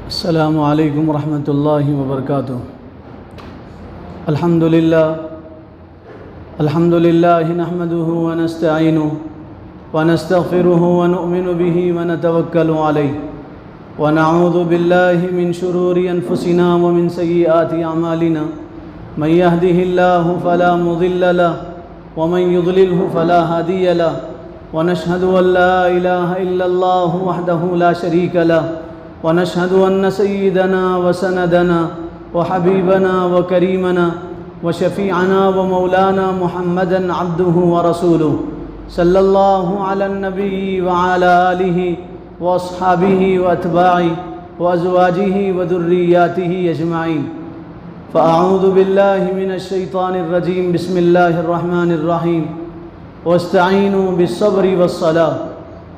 السلام علیکم ورحمۃ اللہ وبرکاتہ۔ الحمد للہ نحمده ونستعینه ونستغفره ونؤمن به ونتوکل علیہ ونعوذ باللہ من شرور انفسنا ومن سیئات اعمالنا من يهده الله فلا مضل له ومن يضلله فلا هادي له ونشهد ان لا اله الا الله وحده لا شريك له ونشهد أن سيدنا وسندنا وحبيبنا وكريمنا وشفيعنا ومولانا محمدا عبده ورسوله صلى الله على النبي وعلى آله وأصحابه وأتباعه وأزواجه وذرياته أجمعين فأعوذ بالله من الشيطان الرجيم بسم الله الرحمن الرحيم واستعينوا بالصبر والصلاة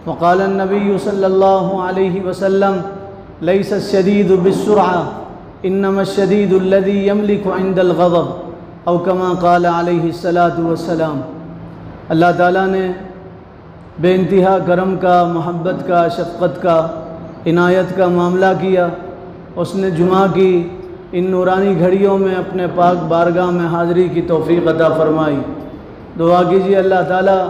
وقال النبي صلى الله عليه وسلم ليس الشديد بالسرعة إنما الشديد الذي يملك عند الغضب أو كما قال عليه الصلاة والسلام۔ اللہ تعالیٰ نے بے انتہا کرم کا، محبت کا، شفقت کا، عنایت کا معاملہ کیا۔ اس نے جمعہ کی ان نورانی گھڑیوں میں اپنے پاک بارگاہ میں حاضری کی توفیق عطا فرمائی۔ دعا کیجیے اللہ تعالیٰ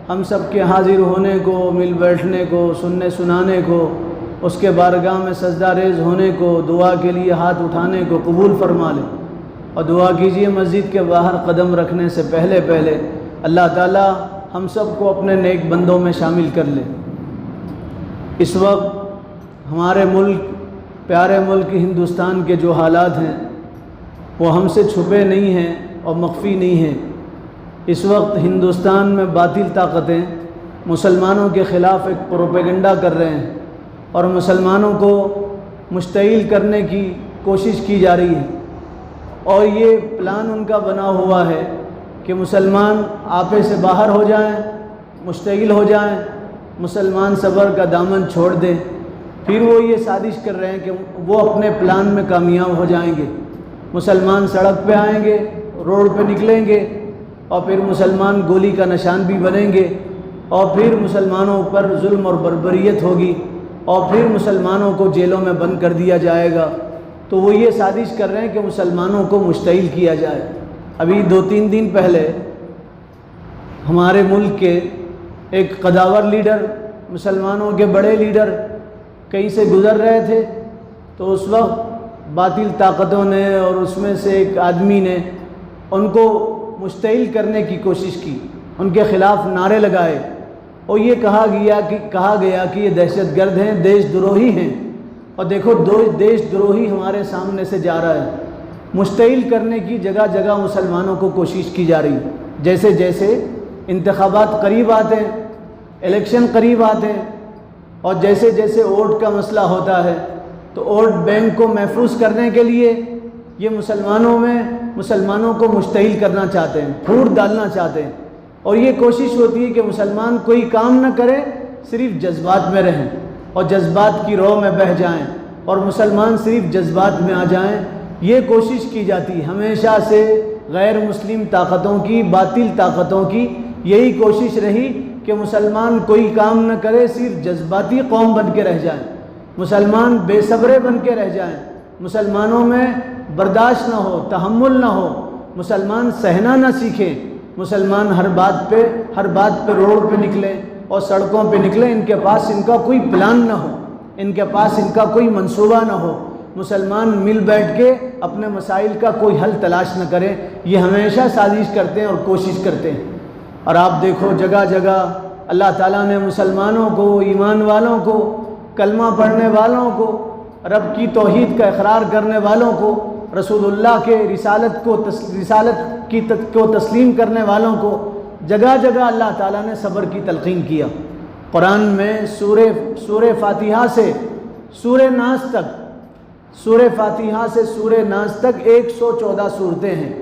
ہم سب کے حاضر ہونے کو، مل بیٹھنے کو، سننے سنانے کو، اس کے بارگاہ میں سجدہ ریز ہونے کو، دعا کے لیے ہاتھ اٹھانے کو قبول فرما لے۔ اور دعا کیجیے مسجد کے باہر قدم رکھنے سے پہلے اللہ تعالیٰ ہم سب کو اپنے نیک بندوں میں شامل کر لے۔ اس وقت ہمارے ملک، پیارے ملک ہندوستان کے جو حالات ہیں وہ ہم سے چھپے نہیں ہیں اور مخفی نہیں ہیں۔ اس وقت ہندوستان میں باطل طاقتیں مسلمانوں کے خلاف ایک پروپیگنڈا کر رہے ہیں اور مسلمانوں کو مشتعل کرنے کی کوشش کی جا رہی ہے، اور یہ پلان ان کا بنا ہوا ہے کہ مسلمان آپے سے باہر ہو جائیں، مشتعل ہو جائیں، مسلمان صبر کا دامن چھوڑ دیں۔ پھر وہ یہ سازش کر رہے ہیں کہ وہ اپنے پلان میں کامیاب ہو جائیں گے۔ مسلمان سڑک پہ آئیں گے، روڈ پہ نکلیں گے، اور پھر مسلمان گولی کا نشان بھی بنیں گے، اور پھر مسلمانوں پر ظلم اور بربریت ہوگی، اور پھر مسلمانوں کو جیلوں میں بند کر دیا جائے گا۔ تو وہ یہ سازش کر رہے ہیں کہ مسلمانوں کو مشتعل کیا جائے۔ ابھی 2-3 دن پہلے ہمارے ملک کے ایک قداور لیڈر، مسلمانوں کے بڑے لیڈر کہیں سے گزر رہے تھے، تو اس وقت باطل طاقتوں نے اور اس میں سے ایک آدمی نے ان کو مشتعل کرنے کی کوشش کی، ان کے خلاف نعرے لگائے، اور یہ کہا گیا کہ یہ دہشت گرد ہیں، دیش دروہی ہیں۔ اور دیکھو دیش دروہی ہمارے سامنے سے جا رہا ہے۔ مشتعل کرنے کی جگہ جگہ مسلمانوں کو کوشش کی جا رہی ہے۔ جیسے جیسے انتخابات قریب آتے ہیں، الیکشن قریب آتے ہیں، اور جیسے جیسے ووٹ کا مسئلہ ہوتا ہے تو ووٹ بینک کو محفوظ کرنے کے لیے یہ مسلمانوں کو مشتعل کرنا چاہتے ہیں، پھوٹ ڈالنا چاہتے ہیں، اور یہ کوشش ہوتی ہے کہ مسلمان کوئی کام نہ کرے، صرف جذبات میں رہیں اور جذبات کی رو میں بہہ جائیں، اور مسلمان صرف جذبات میں آ جائیں۔ یہ کوشش کی جاتی ہے ہمیشہ سے، غیر مسلم طاقتوں کی، باطل طاقتوں کی یہی کوشش رہی کہ مسلمان کوئی کام نہ کرے، صرف جذباتی قوم بن کے رہ جائیں، مسلمان بے صبرے بن کے رہ جائیں، مسلمانوں میں برداشت نہ ہو، تحمل نہ ہو، مسلمان سہنا نہ سیکھیں، مسلمان ہر بات پہ روڈ پہ نکلیں اور سڑکوں پہ نکلیں، ان کے پاس ان کا کوئی پلان نہ ہو، ان کے پاس ان کا کوئی منصوبہ نہ ہو، مسلمان مل بیٹھ کے اپنے مسائل کا کوئی حل تلاش نہ کریں۔ یہ ہمیشہ سازش کرتے ہیں اور کوشش کرتے ہیں۔ اور آپ دیکھو جگہ جگہ اللہ تعالیٰ نے مسلمانوں کو، ایمان والوں کو، کلمہ پڑھنے والوں کو، رب کی توحید کا اقرار کرنے والوں کو، رسول اللہ کے رسالت کو تسلیم کرنے والوں کو جگہ جگہ اللہ تعالیٰ نے صبر کی تلقین کیا۔ قرآن میں سورہ فاتحہ سے سورہ ناس تک 114 صورتیں ہیں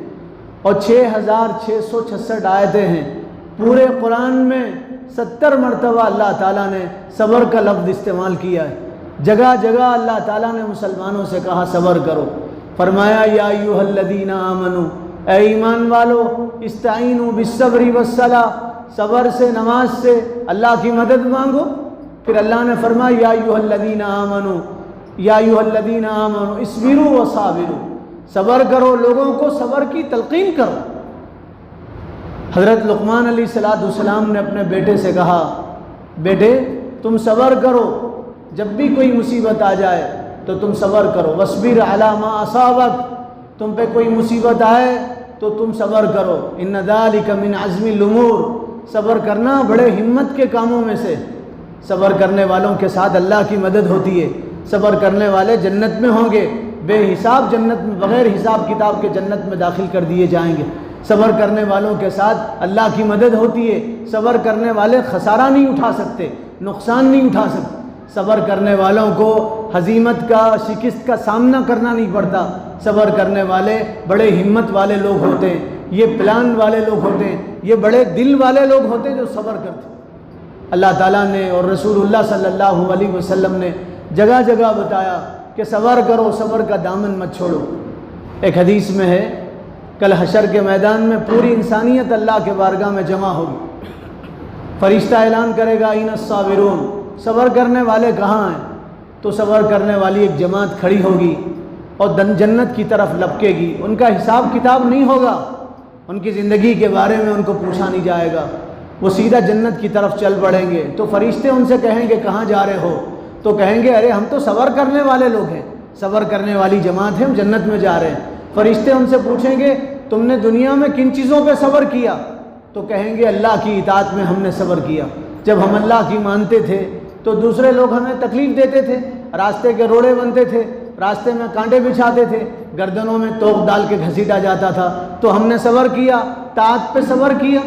اور 6666 آیتیں ہیں۔ پورے قرآن میں 70 مرتبہ اللہ تعالیٰ نے صبر کا لفظ استعمال کیا ہے۔ جگہ جگہ اللہ تعالیٰ نے مسلمانوں سے کہا صبر کرو، فرمایا یا ایھا الذین آمنو، اے ایمان والو، استعینوا بالصبر والصلاۃ، صبر سے، نماز سے اللہ کی مدد مانگو۔ پھر اللہ نے فرمایا یا ایھا الذین آمنو، یا ایھا الذین آمنوا اصبروا وصابروا، صبر کرو، لوگوں کو صبر کی تلقین کرو۔ حضرت لقمان علیہ السلام نے اپنے بیٹے سے کہا، بیٹے تم صبر کرو، جب بھی کوئی مصیبت آ جائے تو تم صبر کرو، وَاصْبِرْ عَلَىٰ مَا أَصَابَكَ، تم پہ کوئی مصیبت آئے تو تم صبر کرو، إِنَّ ذَلِكَ مِنْ عَزْمِ الْأُمُورِ، صبر کرنا بڑے ہمت کے کاموں میں سے۔ صبر کرنے والوں کے ساتھ اللہ کی مدد ہوتی ہے، صبر کرنے والے جنت میں ہوں گے، بے حساب جنت میں، بغیر حساب کتاب کے جنت میں داخل کر دیے جائیں گے۔ صبر کرنے والوں کے ساتھ اللہ کی مدد ہوتی ہے، صبر کرنے والے خسارہ نہیں اٹھا سکتے، نقصان نہیں اٹھا سکتے۔ صبر کرنے والوں کو ہزیمت کا، شکست کا سامنا کرنا نہیں پڑتا۔ صبر کرنے والے بڑے ہمت والے لوگ ہوتے ہیں، یہ پلان والے لوگ ہوتے ہیں، یہ بڑے دل والے لوگ ہوتے ہیں جو صبر کرتے ہیں۔ اللہ تعالیٰ نے اور رسول اللہ صلی اللہ علیہ وسلم نے جگہ جگہ بتایا کہ صبر کرو، صبر کا دامن مت چھوڑو۔ ایک حدیث میں ہے، کل حشر کے میدان میں پوری انسانیت اللہ کے بارگاہ میں جمع ہوگی، فرشتہ اعلان کرے گا این الصابرون، صبر کرنے والے کہاں ہیں؟ تو صبر کرنے والی ایک جماعت کھڑی ہوگی اور جنت کی طرف لپکے گی، ان کا حساب کتاب نہیں ہوگا، ان کی زندگی کے بارے میں ان کو پوچھا نہیں جائے گا، وہ سیدھا جنت کی طرف چل پڑیں گے۔ تو فرشتے ان سے کہیں گے کہاں جا رہے ہو؟ تو کہیں گے ارے ہم تو صبر کرنے والے لوگ ہیں، صبر کرنے والی جماعت ہے، ہم جنت میں جا رہے ہیں۔ فرشتے ان سے پوچھیں گے تم نے دنیا میں کن چیزوں پہ صبر کیا؟ تو کہیں گے اللہ کی اطاعت میں ہم نے صبر کیا، جب ہم اللہ کی مانتے تھے تو دوسرے لوگ ہمیں تکلیف دیتے تھے، راستے کے روڑے بنتے تھے، راستے میں کانٹے بچھاتے تھے، گردنوں میں توق ڈال کے گھسیٹا جاتا تھا، تو ہم نے صبر کیا، طاعت پہ صبر کیا،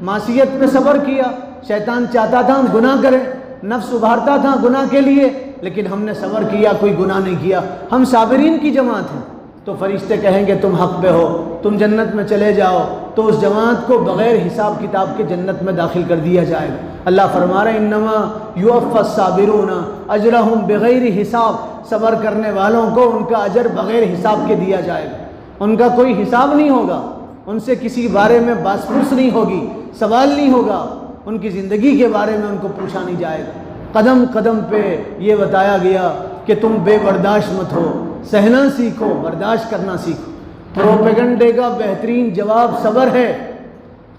معصیت پہ صبر کیا، شیطان چاہتا تھا ہم گناہ کریں، نفس ابھارتا تھا گناہ کے لیے، لیکن ہم نے صبر کیا، کوئی گناہ نہیں کیا، ہم صابرین کی جماعت ہیں۔ تو فرشتے کہیں گے تم حق پہ ہو، تم جنت میں چلے جاؤ، تو اس جماعت کو بغیر حساب کتاب کے جنت میں داخل کر دیا جائے گا۔ اللہ فرما رہے انما یوفی الصابرون اجرہم بغیر حساب، صبر کرنے والوں کو ان کا اجر بغیر حساب کے دیا جائے گا، ان کا کوئی حساب نہیں ہوگا، ان سے کسی بارے میں باس پرس نہیں ہوگی، سوال نہیں ہوگا، ان کی زندگی کے بارے میں ان کو پوچھا نہیں جائے گا۔ قدم قدم پہ یہ بتایا گیا کہ تم بے برداشت مت ہو، سہنا سیکھو، برداشت کرنا سیکھو۔ پروپیگنڈے کا بہترین جواب صبر ہے،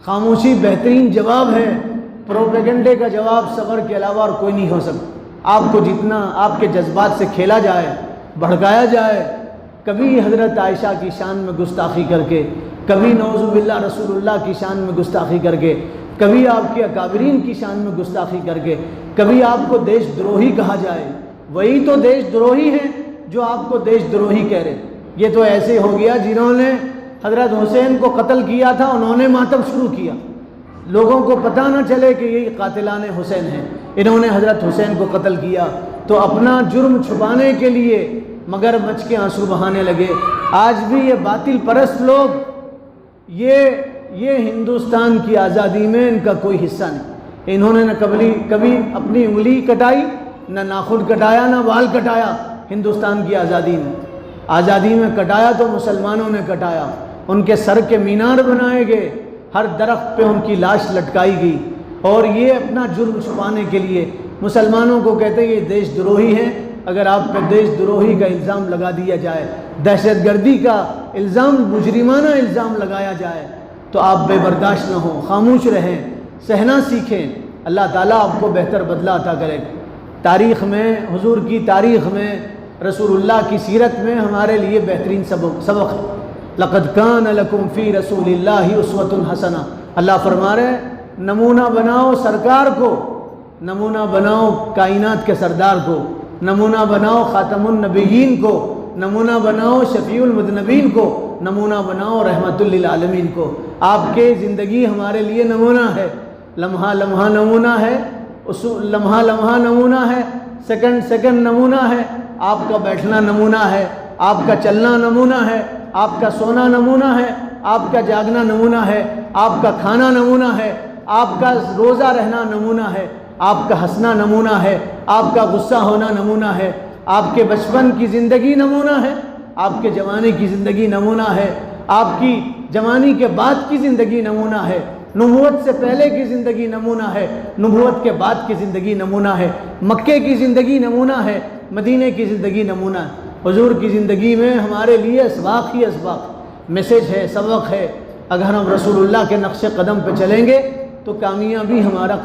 خاموشی بہترین جواب ہے۔ پروپیگنڈے کا جواب صبر کے علاوہ اور کوئی نہیں ہو سکتا۔ آپ کو جتنا آپ کے جذبات سے کھیلا جائے، بھڑکایا جائے، کبھی حضرت عائشہ کی شان میں گستاخی کر کے، کبھی نعوذ باللہ رسول اللہ کی شان میں گستاخی کر کے، کبھی آپ کے اکابرین کی شان میں گستاخی کر کے، کبھی آپ کو دیش دروہی کہا جائے، وہی تو دیش دروہی ہیں جو آپ کو دیش دروہی کہہ رہے۔ یہ تو ایسے ہو گیا جنہوں نے حضرت حسین کو قتل کیا تھا، انہوں نے ماتم شروع کیا، لوگوں کو پتہ نہ چلے کہ یہ قاتلان حسین ہیں، انہوں نے حضرت حسین کو قتل کیا، تو اپنا جرم چھپانے کے لیے مگر مچ کے آنسو بہانے لگے۔ آج بھی یہ باطل پرست لوگ، یہ ہندوستان کی آزادی میں ان کا کوئی حصہ نہیں، انہوں نے نہ کبھی اپنی انگلی کٹائی، نہ ناخن کٹایا، نہ بال کٹایا۔ ہندوستان کی آزادی میں کٹایا تو مسلمانوں نے کٹایا، ان کے سر کے مینار بنائے گئے، ہر درخت پہ ان کی لاش لٹکائی گئی، اور یہ اپنا جرم چھپانے کے لیے مسلمانوں کو کہتے ہیں یہ دیش دروہی ہیں۔ اگر آپ پہ دیش دروہی کا الزام لگا دیا جائے، دہشت گردی کا الزام، مجرمانہ الزام لگایا جائے، تو آپ بے برداشت نہ ہوں، خاموش رہیں، سہنا سیکھیں، اللہ تعالیٰ آپ کو بہتر بدلہ عطا کرے گا۔ تاریخ میں، حضور کی تاریخ میں، رسول اللہ کی سیرت میں ہمارے لیے بہترین سبق ہے۔ لقد کان لکم فی رسول اللہ اسوۃ حسنہ، اللہ فرما رہے ہیں نمونہ بناؤ سرکار کو، نمونہ بناؤ کائنات کے سردار کو، نمونہ بناؤ خاتم النبیین کو، نمونہ بناؤ شفیع المذنبین کو، نمونہ بناؤ رحمت للعالمین کو۔ آپ کے زندگی ہمارے لیے نمونہ ہے، لمحہ لمحہ نمونہ ہے، لمحہ لمحہ نمونہ ہے، سیکنڈ سیکنڈ نمونہ ہے، آپ کا بیٹھنا نمونہ ہے، آپ کا چلنا نمونہ ہے، آپ کا سونا نمونہ ہے، آپ کا جاگنا نمونہ ہے، آپ کا کھانا نمونہ ہے، آپ کا روزہ رہنا نمونہ ہے، آپ کا ہنسنا نمونہ ہے، آپ کا غصہ ہونا نمونہ ہے، آپ کے بچپن کی زندگی نمونہ ہے، آپ کے جوانی کی زندگی نمونہ ہے، آپ کی جوانی کے بعد کی زندگی نمونہ ہے، نبوت سے پہلے کی زندگی نمونہ ہے، نبوت کے بعد کی زندگی نمونہ ہے، مکے کی زندگی نمونہ ہے، مدینے کی زندگی نمونہ ہے۔ حضور کی زندگی میں ہمارے لیے اسباق ہی اسباق، میسیج ہے، سبق ہے۔ اگر ہم رسول اللہ کے نقش قدم پہ چلیں گے تو کامیابی ہمارا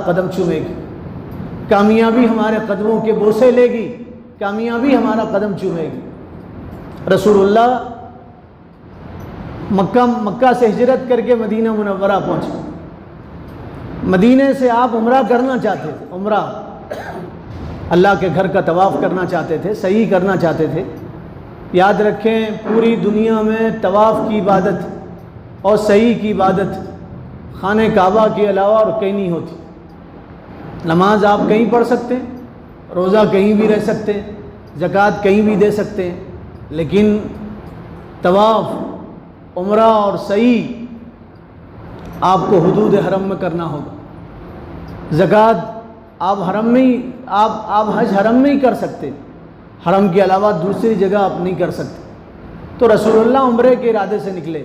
قدم چومے گی، کامیابی ہمارے قدموں کے بوسے لے گی، کامیابی ہمارا قدم چومے گی۔ رسول اللہ مکہ سے ہجرت کر کے مدینہ منورہ پہنچے۔ مدینے سے آپ عمرہ کرنا چاہتے تھے، عمرہ اللہ کے گھر کا طواف کرنا چاہتے تھے، صحیح کرنا چاہتے تھے۔ یاد رکھیں پوری دنیا میں طواف کی عبادت اور صحیح کی عبادت خانہ کعبہ کے علاوہ اور کہیں نہیں ہوتی۔ نماز آپ کہیں پڑھ سکتے ہیں، روزہ کہیں بھی رہ سکتے ہیں، زکوٰۃ کہیں بھی دے سکتے ہیں، لیکن طواف، عمرہ اور صحیح آپ کو حدود حرم میں کرنا ہوگا۔ زکوٰۃ آپ حرم میں ہی آپ حج حرم میں ہی کر سکتے، حرم کے علاوہ دوسری جگہ آپ نہیں کر سکتے۔ تو رسول اللہ عمرے کے ارادے سے نکلے،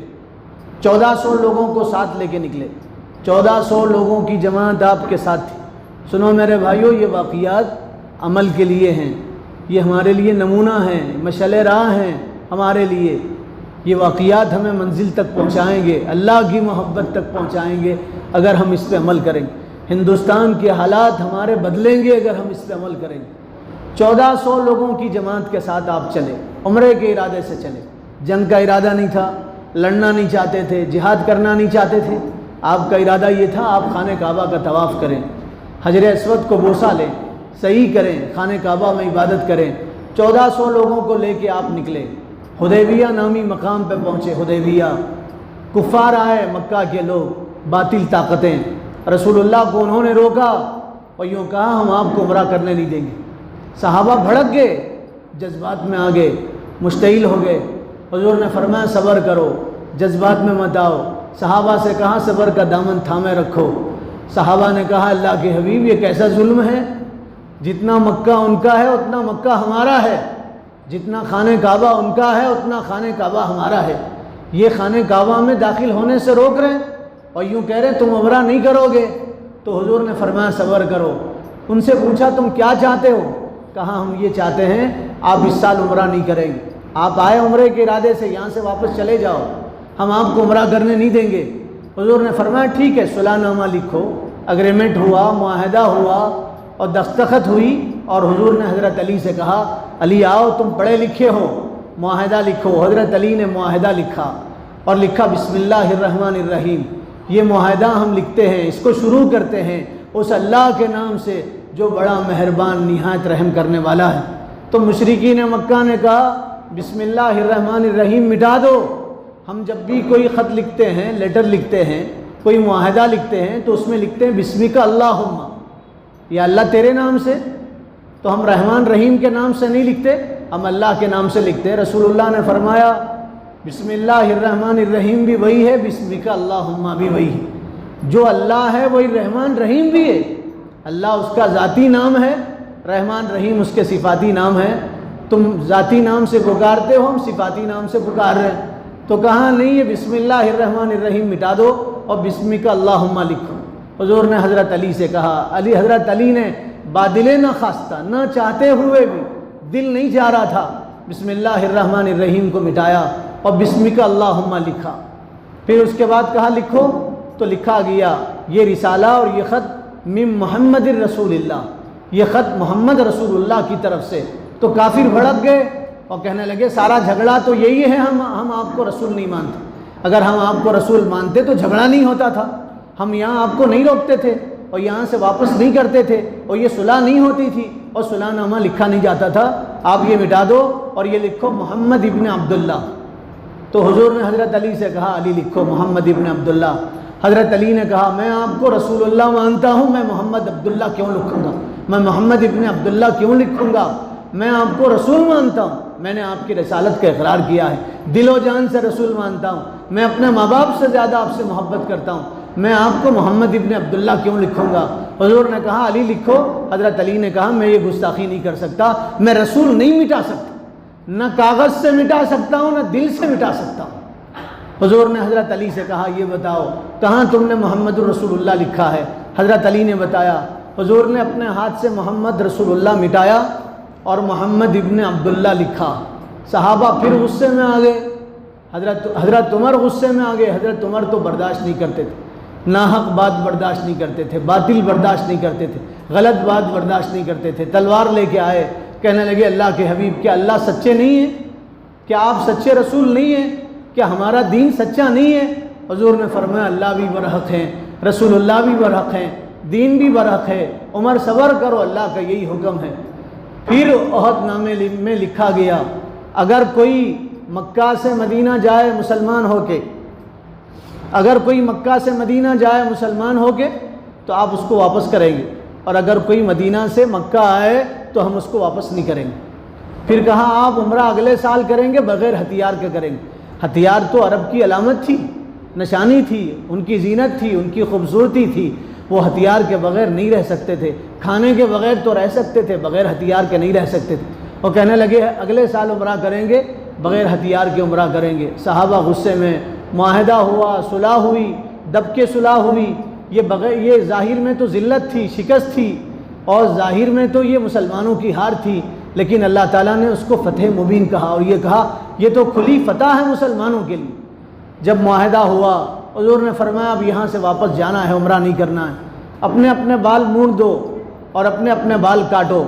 1400 لوگوں کو ساتھ لے کے نکلے، 1400 لوگوں کی جماعت آپ کے ساتھ تھی۔ سنو میرے بھائیوں، یہ واقعات عمل کے لیے ہیں، یہ ہمارے لیے نمونہ ہیں، مشعل راہ ہیں ہمارے لیے۔ یہ واقعات ہمیں منزل تک پہنچائیں گے، اللہ کی محبت تک پہنچائیں گے اگر ہم اس پہ عمل کریں گے۔ ہندوستان کے حالات ہمارے بدلیں گے اگر ہم اس پہ عمل کریں گے۔ 1400 لوگوں کی جماعت کے ساتھ آپ چلے، عمرے کے ارادے سے چلے۔ جنگ کا ارادہ نہیں تھا، لڑنا نہیں چاہتے تھے، جہاد کرنا نہیں چاہتے تھے۔ آپ کا ارادہ یہ تھا آپ خانہ کعبہ کا طواف کریں، حجر اسود کو بوسہ لیں، صحیح کریں، خانہ کعبہ میں عبادت کریں۔ 1400 لوگوں کو لے کے آپ نکلے، حدیبیہ نامی مقام پہ پہنچے۔ حدیبیہ، کفار آئے، مکہ کے لوگ، باطل طاقتیں۔ رسول اللہ کو انہوں نے روکا اور یوں کہا ہم آپ کو عمرہ کرنے نہیں دیں گے۔ صحابہ بھڑک گئے، جذبات میں آ گئے، مشتعل ہو گئے۔ حضور نے فرمایا صبر کرو، جذبات میں مت آؤ۔ صحابہ سے کہا صبر کا دامن تھامے رکھو۔ صحابہ نے کہا اللہ کے حبیب یہ کیسا ظلم ہے، جتنا مکہ ان کا ہے اتنا مکہ ہمارا ہے، جتنا خانہ کعبہ ان کا ہے اتنا خانہ کعبہ ہمارا ہے۔ یہ خانہ کعبہ میں داخل ہونے سے روک رہے ہیں اور یوں کہہ رہے تم عمرہ نہیں کرو گے۔ تو حضور نے فرمایا صبر کرو۔ ان سے پوچھا تم کیا چاہتے ہو؟ کہا ہم یہ چاہتے ہیں آپ اس سال عمرہ نہیں کریں گے، آپ آئے عمرے کے ارادے سے، یہاں سے واپس چلے جاؤ، ہم آپ کو عمرہ کرنے نہیں دیں گے۔ حضور نے فرمایا ٹھیک ہے، صلح نامہ لکھو۔ اگریمنٹ ہوا، معاہدہ ہوا اور دستخط ہوئی، اور حضور نے حضرت علی سے کہا علی آؤ تم پڑھے لکھے ہو، معاہدہ لکھو۔ حضرت علی نے معاہدہ لکھا اور لکھا بسم اللہ الرحمن الرحیم۔ یہ معاہدہ ہم لکھتے ہیں، اس کو شروع کرتے ہیں اس اللہ کے نام سے جو بڑا مہربان نہایت رحم کرنے والا ہے۔ تو مشرکین مکہ نے کہا بسم اللہ الرحمن الرحیم مٹا دو۔ ہم جب بھی کوئی خط لکھتے ہیں، لیٹر لکھتے ہیں، کوئی معاہدہ لکھتے ہیں تو اس میں لکھتے ہیں بسمک اللہم، یا اللہ تیرے نام سے۔ تو ہم رحمان رحیم کے نام سے نہیں لکھتے، ہم اللہ کے نام سے لکھتے ہیں۔ رسول اللہ نے فرمایا بسم اللہ الرحمن الرحیم بھی وہی ہے، بسمک اللہم بھی وہی ہے۔ جو اللہ ہے وہی رحمان رحیم بھی ہے۔ اللہ اس کا ذاتی نام ہے، رحمان رحیم اس کے صفاتی نام ہے۔ تم ذاتی نام سے پکارتے ہو، ہم صفاتی نام سے پکار رہے ہیں۔ تو کہا نہیں، یہ بسم اللہ الرحمن الرحیم مٹا دو اور بسمک اللہم لکھو۔ حضور نے حضرت علی سے کہا، حضرت علی نے بادل نہ خواستہ، نہ چاہتے ہوئے بھی، دل نہیں چاہ رہا تھا، بسم اللہ الرحمن الرحیم کو مٹایا اور بسمک اللہم لکھا۔ پھر اس کے بعد کہا لکھو، تو لکھا گیا یہ رسالہ اور یہ خط من محمد رسول اللہ، یہ خط محمد رسول اللہ کی طرف سے۔ تو کافر بھڑک گئے اور کہنے لگے سارا جھگڑا تو یہی ہے، ہم آپ کو رسول نہیں مانتے۔ اگر ہم آپ کو رسول مانتے تو جھگڑا نہیں ہوتا تھا، ہم یہاں آپ کو نہیں روکتے تھے اور یہاں سے واپس نہیں کرتے تھے اور یہ صلح نہیں ہوتی تھی اور صلح نامہ لکھا نہیں جاتا تھا۔ آپ یہ مٹا دو اور یہ لکھو محمد ابن عبداللہ۔ تو حضور نے حضرت علی سے کہا علی لکھو محمد ابن عبداللہ۔ حضرت علی نے کہا میں آپ کو رسول اللہ مانتا ہوں، میں محمد عبداللہ کیوں لکھوں گا، میں محمد ابن عبداللہ کیوں لکھوں گا؟ میں آپ کو رسول مانتا ہوں، میں نے آپ کی رسالت کا اقرار کیا ہے، دل و جان سے رسول مانتا ہوں، میں اپنے ماں باپ سے زیادہ آپ سے محبت کرتا ہوں، میں آپ کو محمد ابن عبداللہ کیوں لکھوں گا؟ حضور نے کہا علی لکھو۔ حضرت علی نے کہا میں یہ گستاخی نہیں کر سکتا، میں رسول نہیں مٹا سکتا، نہ کاغذ سے مٹا سکتا ہوں نہ دل سے مٹا سکتا ہوں۔ حضور نے حضرت علی سے کہا یہ بتاؤ کہاں تم نے محمد الرسول اللہ لکھا ہے؟ حضرت علی نے بتایا۔ حضور نے اپنے ہاتھ سے محمد رسول اللہ مٹایا اور محمد ابن عبداللہ لکھا۔ صحابہ پھر غصے میں آ گئے، حضرت عمر غصے میں آ گئے۔ حضرت عمر تو برداشت نہیں کرتے تھے، ناحق بات برداشت نہیں کرتے تھے، باطل برداشت نہیں کرتے تھے، غلط بات برداشت نہیں کرتے تھے۔ تلوار لے کے آئے، کہنے لگے اللہ کے حبیب کیا اللہ سچے نہیں ہیں؟ کیا آپ سچے رسول نہیں ہیں؟ کیا ہمارا دین سچا نہیں ہے؟ حضور نے فرمایا اللہ بھی برحق ہیں، رسول اللہ بھی برحق ہیں، دین بھی برحق ہے، عمر صبر کرو، اللہ کا یہی حکم ہے۔ پھر احد نامے میں لکھا گیا اگر کوئی مکہ سے مدینہ جائے مسلمان ہو کے، اگر کوئی مکہ سے مدینہ جائے مسلمان ہو کے تو آپ اس کو واپس کریں گے، اور اگر کوئی مدینہ سے مکہ آئے تو ہم اس کو واپس نہیں کریں گے۔ پھر کہا آپ عمرہ اگلے سال کریں گے بغیر ہتھیار کے کریں گے۔ ہتھیار تو عرب کی علامت تھی، نشانی تھی، ان کی زینت تھی، ان کی خوبصورتی تھی، وہ ہتھیار کے بغیر نہیں رہ سکتے تھے، کھانے کے بغیر تو رہ سکتے تھے، بغیر ہتھیار کے نہیں رہ سکتے تھے۔ وہ کہنے لگے اگلے سال عمرہ کریں گے بغیر ہتھیار کے عمرہ کریں گے۔ صحابہ غصے میں، معاہدہ ہوا، صلح ہوئی، دب کے صلح ہوئی۔ یہ ظاہر میں تو ذلت تھی، شکست تھی، اور ظاہر میں تو یہ مسلمانوں کی ہار تھی، لیکن اللہ تعالیٰ نے اس کو فتح مبین کہا، اور یہ کہا یہ تو کھلی فتح ہے مسلمانوں کے لیے۔ جب معاہدہ ہوا حضور نے فرمایا اب یہاں سے واپس جانا ہے، عمرہ نہیں کرنا ہے، اپنے اپنے بال مونڈ دو اور اپنے اپنے بال کاٹو۔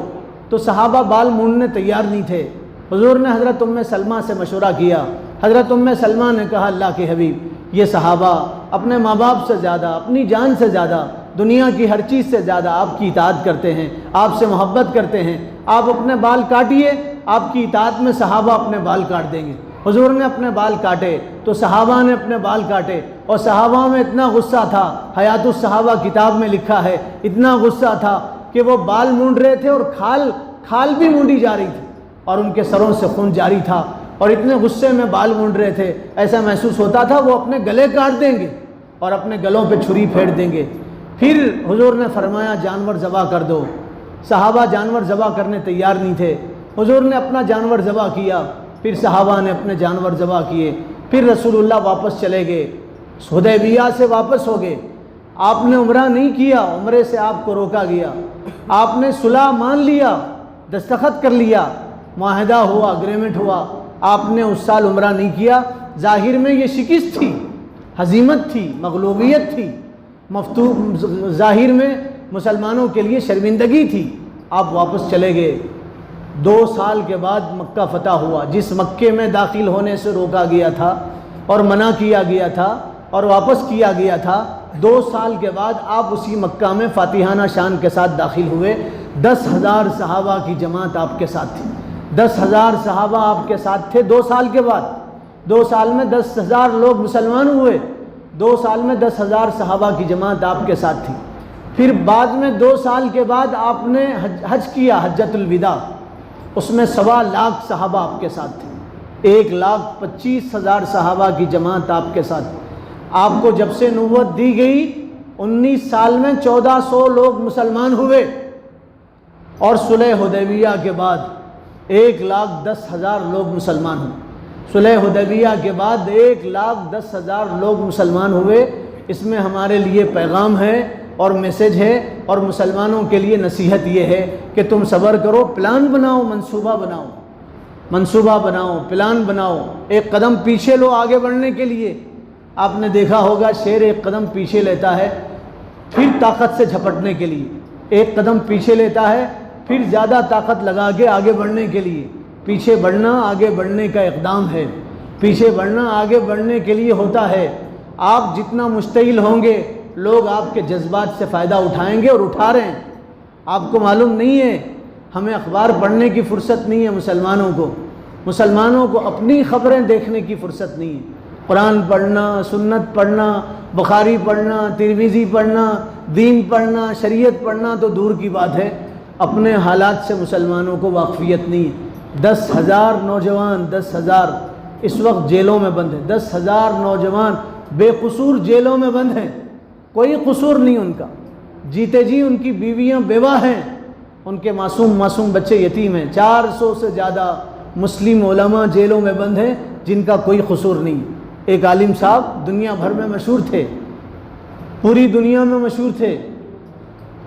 تو صحابہ بال مونڈنے تیار نہیں تھے۔ حضور نے حضرت ام سلمہ سے مشورہ کیا۔ حضرت ام سلمہ نے کہا اللہ کے حبیب یہ صحابہ اپنے ماں باپ سے زیادہ، اپنی جان سے زیادہ، دنیا کی ہر چیز سے زیادہ آپ کی اطاعت کرتے ہیں، آپ سے محبت کرتے ہیں، آپ اپنے بال کاٹیے، آپ کی اطاعت میں صحابہ اپنے بال کاٹ دیں گے۔ حضور نے اپنے بال کاٹے تو صحابہ نے اپنے بال کاٹے، اور صحابہ میں اتنا غصہ تھا، حیات الصحابہ کتاب میں لکھا ہے، اتنا غصہ تھا کہ وہ بال مونڈ رہے تھے اور کھال بھی مونڈی جا رہی تھی، اور ان کے سروں سے خون جاری تھا، اور اتنے غصے میں بال مونڈ رہے تھے، ایسا محسوس ہوتا تھا وہ اپنے گلے کاٹ دیں گے اور اپنے گلوں پہ چھری پھیر دیں گے۔ پھر حضور نے فرمایا جانور ذبح کر دو۔ صحابہ جانور ذبح کرنے تیار نہیں تھے، حضور نے اپنا جانور ذبح کیا، پھر صحابہ نے اپنے جانور ذبح کیے، پھر رسول اللہ واپس چلے گئے، حدیبیہ سے واپس ہو گئے۔ آپ نے عمرہ نہیں کیا، عمرے سے آپ کو روکا گیا، آپ نے صلح مان لیا، دستخط کر لیا، معاہدہ ہوا، اگریمنٹ ہوا، آپ نے اس سال عمرہ نہیں کیا۔ ظاہر میں یہ شکست تھی، ہزیمت تھی، مغلوبیت تھی، ظاہر میں مسلمانوں کے لیے شرمندگی تھی۔ آپ واپس چلے گئے۔ 2 سال کے بعد مکہ فتح ہوا، جس مکے میں داخل ہونے سے روکا گیا تھا اور منع کیا گیا تھا اور واپس کیا گیا تھا، 2 سال کے بعد آپ اسی مکہ میں فاتحانہ شان کے ساتھ داخل ہوئے۔ 10,000 صحابہ کی جماعت آپ کے ساتھ تھی، 10,000 صحابہ آپ کے ساتھ تھے 2 سال کے بعد۔ 2 سال میں 10,000 لوگ مسلمان ہوئے، 2 سال میں 10,000 صحابہ کی جماعت آپ کے ساتھ تھی۔ پھر بعد میں 2 سال کے بعد آپ نے حج کیا، حجۃ الوداع، اس میں 1.25 لاکھ صحابہ آپ کے ساتھ تھے، 1,25,000 صحابہ کی جماعت آپ کے ساتھ۔ آپ کو جب سے نبوت دی گئی 19 سال میں 1400 لوگ مسلمان ہوئے، اور صلح حدیبیہ کے بعد 1,10,000 لوگ مسلمان ہوئے۔ صلح حدیبیہ کے بعد 1,10,000 لوگ مسلمان ہوئے۔ اس میں ہمارے لیے پیغام ہے اور میسج ہے، اور مسلمانوں کے لیے نصیحت یہ ہے کہ تم صبر کرو، پلان بناؤ، منصوبہ بناؤ، پلان بناؤ، ایک قدم پیچھے لو آگے بڑھنے کے لیے۔ آپ نے دیکھا ہوگا شیر ایک قدم پیچھے لیتا ہے پھر طاقت سے جھپٹنے کے لیے، ایک قدم پیچھے لیتا ہے پھر زیادہ طاقت لگا کے آگے بڑھنے کے لیے۔ پیچھے بڑھنا آگے بڑھنے کا اقدام ہے، پیچھے بڑھنا آگے بڑھنے کے لیے ہوتا ہے۔ آپ جتنا مشتعل ہوں گے لوگ آپ کے جذبات سے فائدہ اٹھائیں گے، اور اٹھا رہے ہیں۔ آپ کو معلوم نہیں ہے، ہمیں اخبار پڑھنے کی فرصت نہیں ہے، مسلمانوں کو اپنی خبریں دیکھنے کی فرصت نہیں ہے۔ قرآن پڑھنا، سنت پڑھنا، بخاری پڑھنا، ترمذی پڑھنا، دین پڑھنا، شریعت پڑھنا تو دور کی بات ہے، اپنے حالات سے مسلمانوں کو واقفیت نہیں ہے۔ 10,000 نوجوان، 10,000 اس وقت جیلوں میں بند ہیں، 10,000 نوجوان بے قصور جیلوں میں بند ہیں، کوئی قصور نہیں ان کا، جیتے جی ان کی بیویاں بیوہ ہیں، ان کے معصوم بچے یتیم ہیں۔ 400 سے زیادہ مسلم علماء جیلوں میں بند ہیں جن کا کوئی قصور نہیں۔ ایک عالم صاحب دنیا بھر میں مشہور تھے، پوری دنیا میں مشہور تھے،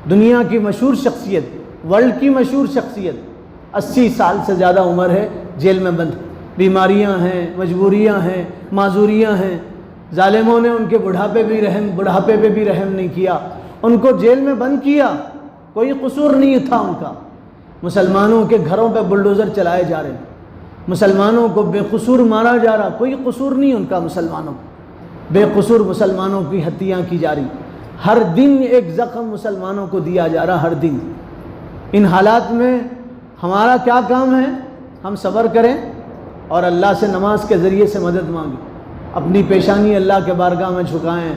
دنیا کی مشہور شخصیت، ورلڈ کی مشہور شخصیت، 80 سال سے زیادہ عمر ہے، جیل میں بند، بیماریاں ہیں، مجبوریاں ہیں، معذوریاں ہیں، ظالموں نے ان کے بڑھاپے پہ بھی رحم نہیں کیا، ان کو جیل میں بند کیا، کوئی قصور نہیں تھا ان کا۔ مسلمانوں کے گھروں پہ بلڈوزر چلائے جا رہے ہیں، مسلمانوں کو بے قصور مارا جا رہا، کوئی قصور نہیں ان کا، مسلمانوں کو بے قصور مسلمانوں کی ہتیاں کی جا رہی، ہر دن ایک زخم مسلمانوں کو دیا جا رہا، ہر دن۔ ان حالات میں ہمارا کیا کام ہے؟ ہم صبر کریں اور اللہ سے نماز کے ذریعے سے مدد مانگیں، اپنی پیشانی اللہ کے بارگاہ میں جھکائیں،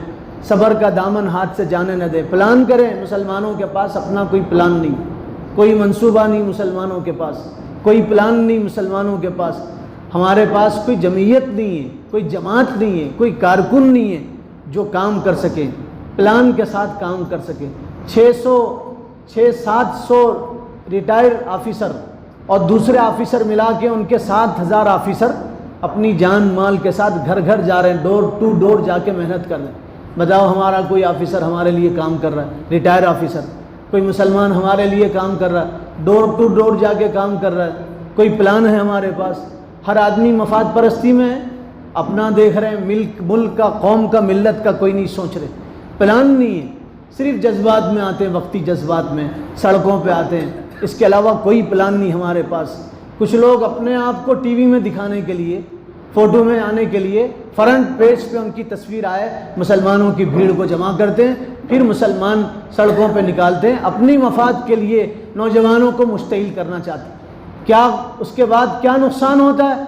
صبر کا دامن ہاتھ سے جانے نہ دیں، پلان کریں۔ مسلمانوں کے پاس اپنا کوئی پلان نہیں، کوئی منصوبہ نہیں مسلمانوں کے پاس، کوئی پلان نہیں مسلمانوں کے پاس، ہمارے پاس کوئی جمعیت نہیں ہے، کوئی جماعت نہیں ہے، کوئی کارکن نہیں ہے جو کام کر سکے، پلان کے ساتھ کام کر سکے۔ 600-700 ریٹائر آفیسر اور دوسرے آفیسر ملا کے ان کے 7000 آفیسر اپنی جان مال کے ساتھ گھر گھر جا رہے ہیں، ڈور ٹو ڈور جا کے محنت کر رہے ہیں۔ بتاؤ ہمارا کوئی آفیسر ہمارے لیے کام کر رہا ہے؟ ریٹائر آفیسر کوئی مسلمان ہمارے لیے کام کر رہا ہے؟ ڈور ٹو ڈور جا کے کام کر رہا ہے؟ کوئی پلان ہے ہمارے پاس؟ ہر آدمی مفاد پرستی میں ہے، اپنا دیکھ رہے ہیں، ملک کا، قوم کا، ملت کا کوئی نہیں سوچ رہے، پلان نہیں ہے، صرف جذبات میں آتے ہیں، وقتی جذبات میں سڑکوں پہ آتے ہیں، اس کے علاوہ کوئی پلان نہیں ہمارے پاس۔ کچھ لوگ اپنے آپ کو ٹی وی میں دکھانے کے لیے، فوٹو میں آنے کے لیے، فرنٹ پیج پہ ان کی تصویر آئے، مسلمانوں کی بھیڑ کو جمع کرتے ہیں، پھر مسلمان سڑکوں پہ نکالتے ہیں، اپنی مفاد کے لیے نوجوانوں کو مشتعل کرنا چاہتے ہیں۔ کیا اس کے بعد کیا نقصان ہوتا ہے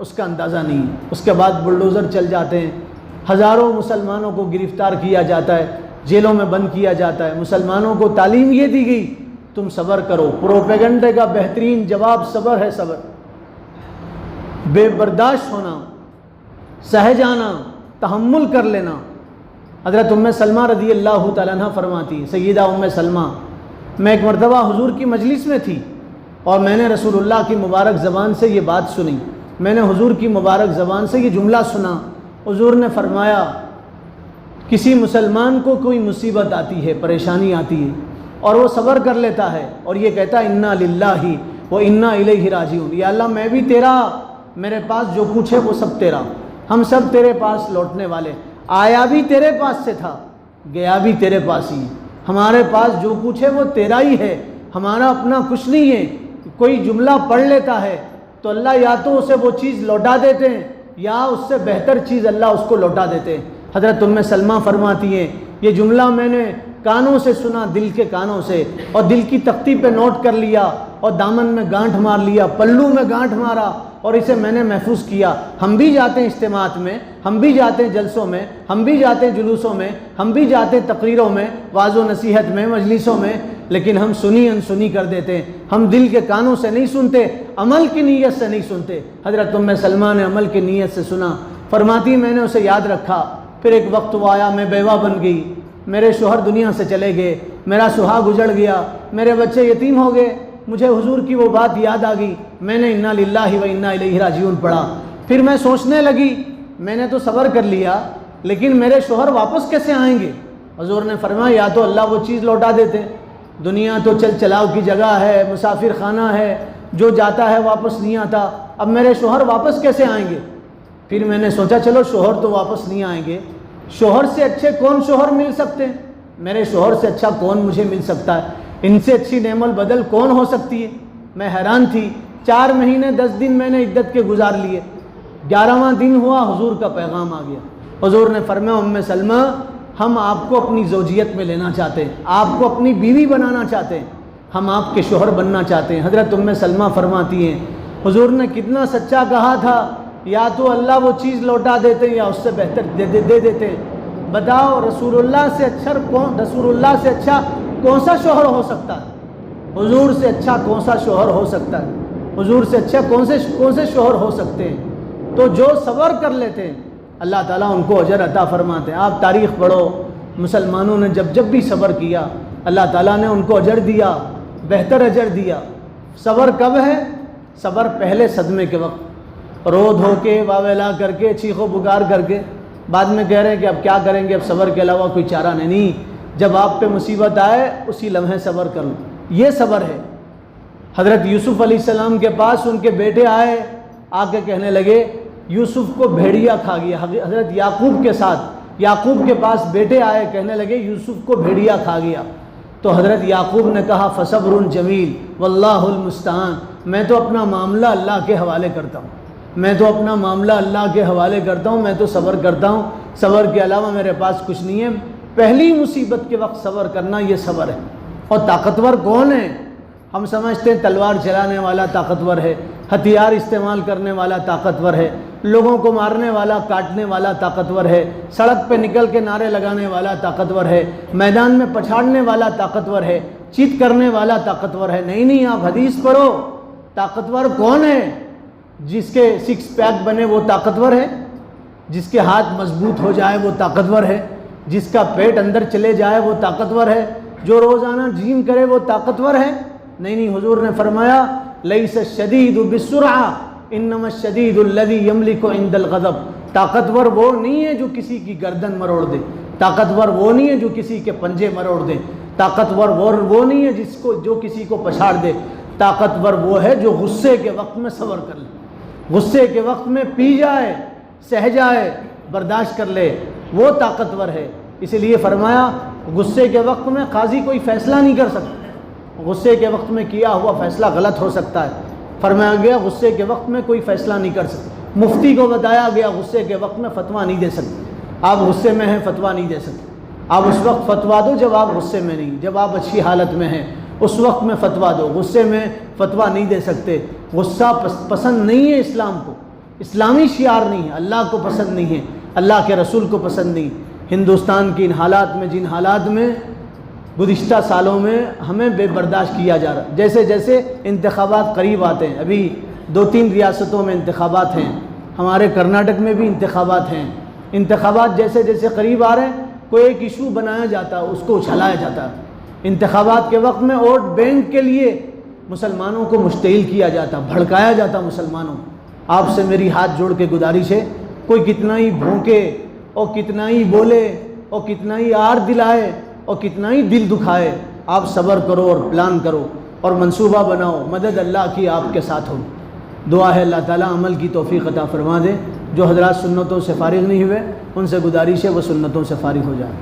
اس کا اندازہ نہیں ہے۔ اس کے بعد بلڈوزر چل جاتے ہیں، ہزاروں مسلمانوں کو گرفتار کیا جاتا ہے، جیلوں میں بند کیا جاتا ہے۔ مسلمانوں کو تعلیم یہ دی گئی تم صبر کرو، پروپیگنڈے کا بہترین جواب صبر ہے، صبر، بے برداشت ہونا، سہ جانا، تحمل کر لینا۔ حضرت ام سلمہ رضی اللہ تعالیٰ عنہ فرماتی، سیدہ ام سلمہ، میں ایک مرتبہ حضور کی مجلس میں تھی اور میں نے رسول اللہ کی مبارک زبان سے یہ بات سنی، میں نے حضور کی مبارک زبان سے یہ جملہ سنا۔ حضور نے فرمایا کسی مسلمان کو کوئی مصیبت آتی ہے، پریشانی آتی ہے اور وہ صبر کر لیتا ہے اور یہ کہتا ہے انا للہ و انا الیہ راجعون، یا اللہ میں بھی تیرا، میرے پاس جو کچھ ہے وہ سب تیرا، ہم سب تیرے پاس لوٹنے والے، آیا بھی تیرے پاس سے تھا، گیا بھی تیرے پاس ہی، ہمارے پاس جو کچھ ہے وہ تیرا ہی ہے، ہمارا اپنا کچھ نہیں ہے۔ کوئی جملہ پڑھ لیتا ہے تو اللہ یا تو اسے وہ چیز لوٹا دیتے ہیں یا اس سے بہتر چیز اللہ اس کو لوٹا دیتے ہیں۔ حضرت ام سلمہ فرماتی ہیں یہ جملہ میں نے کانوں سے سنا، دل کے کانوں سے، اور دل کی تختی پہ نوٹ کر لیا اور دامن میں گانٹھ مار لیا، پلو میں گانٹھ مارا اور اسے میں نے محفوظ کیا۔ ہم بھی جاتے ہیں اجتماعات میں، ہم بھی جاتے ہیں جلسوں میں، ہم بھی جاتے ہیں جلوسوں میں، ہم بھی جاتے ہیں تقریروں میں، واعظ و نصیحت میں، مجلسوں میں، لیکن ہم سنی انسنی کر دیتے ہیں، ہم دل کے کانوں سے نہیں سنتے، عمل کی نیت سے نہیں سنتے۔ حضرت ام سلمہ نے عمل کی نیت سے سنا، فرماتی میں نے اسے یاد رکھا، پھر ایک وقت وہ آیا، میں بیوہ بن گئی، میرے شوہر دنیا سے چلے گئے، میرا سہاگ اجڑ گیا، میرے بچے یتیم ہو گئے، مجھے حضور کی وہ بات یاد آ گئی، میں نے انا للہ و انا الیہ راجعون پڑھا۔ پھر میں سوچنے لگی میں نے تو صبر کر لیا لیکن میرے شوہر واپس کیسے آئیں گے؟ حضور نے فرمایا یا تو اللہ وہ چیز لوٹا دیتے، دنیا تو چل چلاؤ کی جگہ ہے، مسافر خانہ ہے، جو جاتا ہے واپس نہیں آتا، اب میرے شوہر واپس کیسے آئیں گے؟ پھر میں نے سوچا چلو شوہر تو واپس نہیں آئیں گے، شوہر سے اچھے کون شوہر مل سکتے ہیں؟ میرے شوہر سے اچھا کون مجھے مل سکتا ہے؟ ان سے اچھی نعم البدل کون ہو سکتی ہے؟ میں حیران تھی، 4 مہینے 10 دن میں نے عدت کے گزار لیے، 11واں دن ہوا حضور کا پیغام آ گیا۔ حضور نے فرمایا ام سلمہ ہم آپ کو اپنی زوجیت میں لینا چاہتے ہیں، آپ کو اپنی بیوی بنانا چاہتے ہیں، ہم آپ کے شوہر بننا چاہتے ہیں۔ حضرت ام سلمہ فرماتی ہیں حضور نے کتنا سچا کہا تھا، یا تو اللہ وہ چیز لوٹا دیتے یا اس سے بہتر دے دیتے۔ بتاؤ رسول اللہ سے اچھا کون سا شوہر ہو سکتا ہے؟ حضور سے اچھا کون سا شوہر ہو سکتا ہے؟ حضور سے اچھا کون سے شوہر ہو سکتے ہیں؟ تو جو صبر کر لیتے ہیں اللہ تعالیٰ ان کو اجر عطا فرماتے ہیں۔ آپ تاریخ پڑھو، مسلمانوں نے جب بھی صبر کیا اللہ تعالیٰ نے ان کو اجر دیا، بہتر اجر دیا۔ صبر کب ہے؟ صبر پہلے صدمے کے وقت، رو دھو کے واویلا کر کے چیخ و پکار کر کے بعد میں کہہ رہے ہیں کہ اب کیا کریں گے، اب صبر کے علاوہ کوئی چارہ نہیں۔ جب آپ پہ مصیبت آئے اسی لمحے صبر کر لو، یہ صبر ہے۔ حضرت یوسف علیہ السلام کے پاس ان کے بیٹے آئے، آ کے کہنے لگے یوسف کو بھیڑیا کھا گیا۔ حضرت یعقوب کے ساتھ، یعقوب کے پاس بیٹے آئے، کہنے لگے یوسف کو بھیڑیا کھا گیا۔ تو حضرت یعقوب نے کہا فصبر جمیل واللہ المستعان، میں تو اپنا معاملہ اللہ کے حوالے کرتا ہوں، میں تو اپنا معاملہ اللہ کے حوالے کرتا ہوں، میں تو صبر کرتا ہوں، صبر کے علاوہ میرے پاس کچھ نہیں ہے۔ پہلی مصیبت کے وقت صبر کرنا یہ صبر ہے۔ اور طاقتور کون ہے؟ ہم سمجھتے ہیں تلوار چلانے والا طاقتور ہے، ہتھیار استعمال کرنے والا طاقتور ہے، لوگوں کو مارنے والا کاٹنے والا طاقتور ہے، سڑک پہ نکل کے نعرے لگانے والا طاقتور ہے، میدان میں پچھاڑنے والا طاقتور ہے، چیت کرنے والا طاقتور ہے۔ نہیں، آپ حدیث پڑھو، طاقتور کون ہے؟ جس کے سکس پیک بنے وہ طاقتور ہے، جس کے ہاتھ مضبوط ہو جائے وہ طاقتور ہے، جس کا پیٹ اندر چلے جائے وہ طاقتور ہے، جو روزانہ جیم کرے وہ طاقتور ہے۔ نہیں، حضور نے فرمایا لیس الشدید بالسرعہ انما الشدید الذی یملک عند الغضب، طاقتور وہ نہیں ہے جو کسی کی گردن مروڑ دے، طاقتور وہ نہیں ہے جو کسی کے پنجے مروڑ دے، طاقتور وہ نہیں ہے جو کسی کو پچھاڑ دے، طاقتور وہ ہے جو غصے کے وقت میں صبر کر لے، غصے کے وقت میں پی جائے، سہ جائے، برداشت کر لے، وہ طاقتور ہے۔ اس لیے فرمایا غصے کے وقت میں قاضی کوئی فیصلہ نہیں کر سکتا، غصے کے وقت میں کیا ہوا فیصلہ غلط ہو سکتا ہے۔ فرمایا گیا غصے کے وقت میں کوئی فیصلہ نہیں کر سکتا۔ مفتی کو بتایا گیا غصے کے وقت میں فتویٰ نہیں دے سکتے، آپ غصے میں ہیں فتویٰ نہیں دے سکتے، آپ اس وقت فتویٰ دو جب آپ غصے میں نہیں، جب آپ اچھی حالت میں ہیں اس وقت میں فتویٰ دو، غصے میں فتویٰ نہیں دے سکتے۔ غصہ پسند نہیں ہے اسلام کو، اسلامی شعار نہیں ہے، اللہ کو پسند نہیں ہے، اللہ کے رسول کو پسند نہیں۔ ہندوستان کی ان حالات میں، جن حالات میں گزشتہ سالوں میں ہمیں بے برداشت کیا جا رہا ہے، جیسے جیسے انتخابات قریب آتے ہیں، ابھی 2-3 ریاستوں میں انتخابات ہیں، ہمارے کرناٹک میں بھی انتخابات ہیں، انتخابات جیسے جیسے قریب آ رہے ہیں کوئی ایک ایشو بنایا جاتا ہے، اس کو اچھلایا جاتا ہے۔ انتخابات کے وقت میں ووٹ بینک کے لیے مسلمانوں کو مشتعل کیا جاتا، بھڑکایا جاتا مسلمانوں۔ آپ سے میری ہاتھ جوڑ کے گزارش ہے، کوئی کتنا ہی بھونکے اور کتنا ہی بولے اور کتنا ہی آر دلائے اور کتنا ہی دل دکھائے، آپ صبر کرو اور پلان کرو اور منصوبہ بناؤ، مدد اللہ کی آپ کے ساتھ ہو۔ دعا ہے اللہ تعالیٰ عمل کی توفیق عطا فرما دے۔ جو حضرات سنتوں سے فارغ نہیں ہوئے ان سے گزارش ہے وہ سنتوں سے فارغ ہو جائیں۔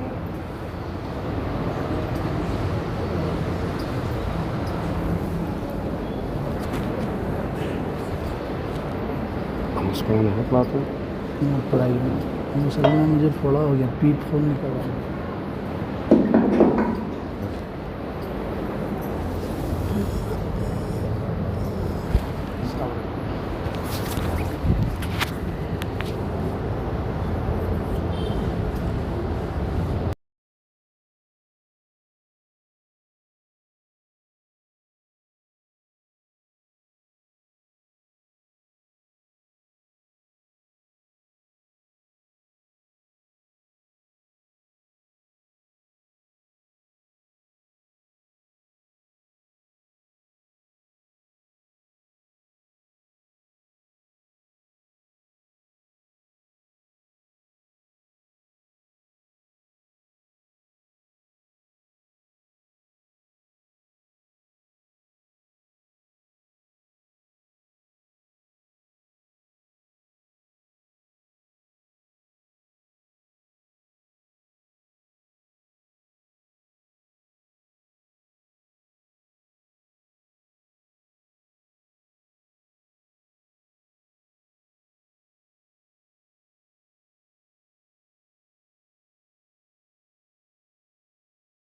پڑھائی میں مسلمان مجھے پھوڑا ہو گیا، پیپ کھول نکل رہا ہے۔